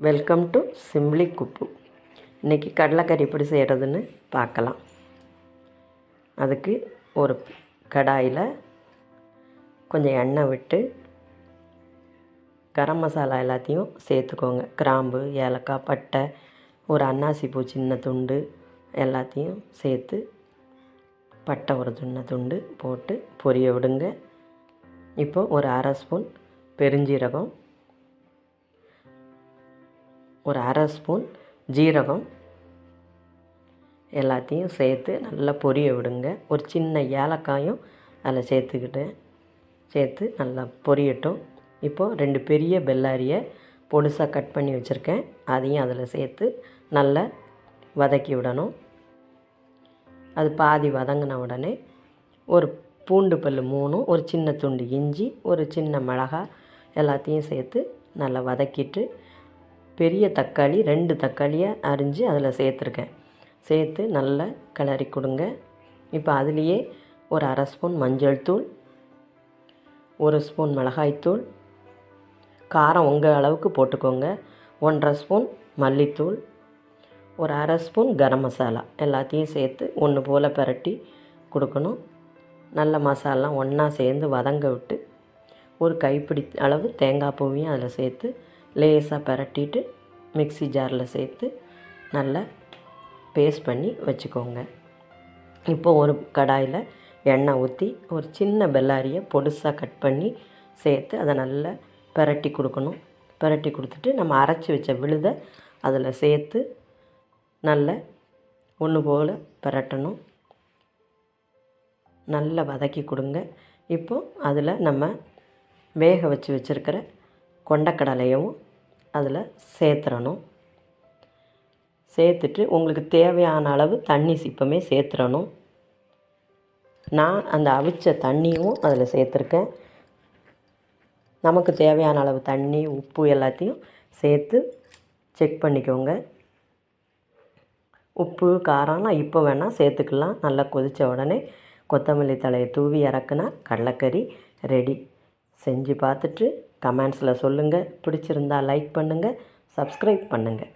Welcome to simply குப்பு. இன்றைக்கி கடலைக்கறி எப்படி செய்கிறதுன்னு பார்க்கலாம். அதுக்கு ஒரு கடாயில் கொஞ்சம் எண்ணெய் விட்டு கரம் மசாலா எல்லாத்தையும் சேர்த்துக்கோங்க. கிராம்பு, ஏலக்காய், பட்டை, ஒரு அன்னாசி பூ சின்ன துண்டு எல்லாத்தையும் சேர்த்து பட்டை ஒரு சின்ன துண்டு போட்டு பொரிய விடுங்க. இப்போது ஒரு அரை ஸ்பூன் பெருஞ்சீரகம், ஒரு அரை ஸ்பூன் ஜீரகம் எல்லாத்தையும் சேர்த்து நல்லா பொரிய விடுங்க. ஒரு சின்ன ஏலக்காயும் அதில் சேர்த்து நல்லா பொரியட்டும். இப்போது 2 பெரிய பெல்லாரியை பொடுசாக கட் பண்ணி வச்சுருக்கேன், அதையும் அதில் சேர்த்து நல்லா வதக்கி விடணும். அது பாதி வதங்கின உடனே ஒரு பூண்டு பல் 3, ஒரு சின்ன துண்டு இஞ்சி, ஒரு சின்ன மிளகாய் எல்லாத்தையும் சேர்த்து நல்லா வதக்கிட்டு பெரிய தக்காளி 2 தக்காளியை அரிஞ்சு அதில் சேர்த்து நல்லா கிளறி கொடுங்க. இப்போ அதுலேயே ஒரு அரை ஸ்பூன் மஞ்சள் தூள், ஒரு ஸ்பூன் மிளகாய்த்தூள், காரம் உங்கள் அளவுக்கு போட்டுக்கோங்க, 1/2 ஸ்பூன் மல்லித்தூள், ஒரு அரை ஸ்பூன் கரம் மசாலா எல்லாத்தையும் சேர்த்து ஒன்று போல் பரட்டி கொடுக்கணும். நல்ல மசாலாம் ஒன்றா சேர்ந்து வதங்க விட்டு ஒரு கைப்பிடி அளவு தேங்காய் பூவையும் அதில் சேர்த்து லேசாக பரட்டிட்டு மிக்ஸி ஜாரில் சேர்த்து நல்லா பேஸ்ட் பண்ணி வச்சுக்கோங்க. இப்போது ஒரு கடாயில் எண்ணெய் ஊற்றி ஒரு சின்ன பெல்லாரியை பொடுசாக கட் பண்ணி சேர்த்து அதை நல்லா பரட்டி கொடுக்கணும். பரட்டி கொடுத்துட்டு நம்ம அரைச்சி வச்ச விழுதை அதில் சேர்த்து நல்லா ஒன்று போல் பரட்டணும். நல்லா வதக்கி கொடுங்க. இப்போது அதில் நம்ம வேக வச்சுருக்கிற கொண்டக்கடலையும் அதில் சேர்த்துறணும். சேர்த்துட்டு உங்களுக்கு தேவையான அளவு தண்ணி சிப்பமே சேர்த்துறணும். நான் அந்த அவிச்ச தண்ணியும் அதில் சேர்த்துருக்கேன். நமக்கு தேவையான அளவு தண்ணி, உப்பு எல்லாத்தையும் சேர்த்து செக் பண்ணிக்கோங்க. உப்பு காரம்லாம் இப்போ வேணால் சேர்த்துக்கலாம். நல்லா கொதித்த உடனே கொத்தமல்லி தழையை தூவி இறக்குனா கடலைக்கறி ரெடி. செஞ்சு பார்த்துட்டு கமெண்ட்ஸில் சொல்லுங்கள். பிடிச்சிருந்தா லைக் பண்ணுங்கள், சப்ஸ்கிரைப் பண்ணுங்கள்.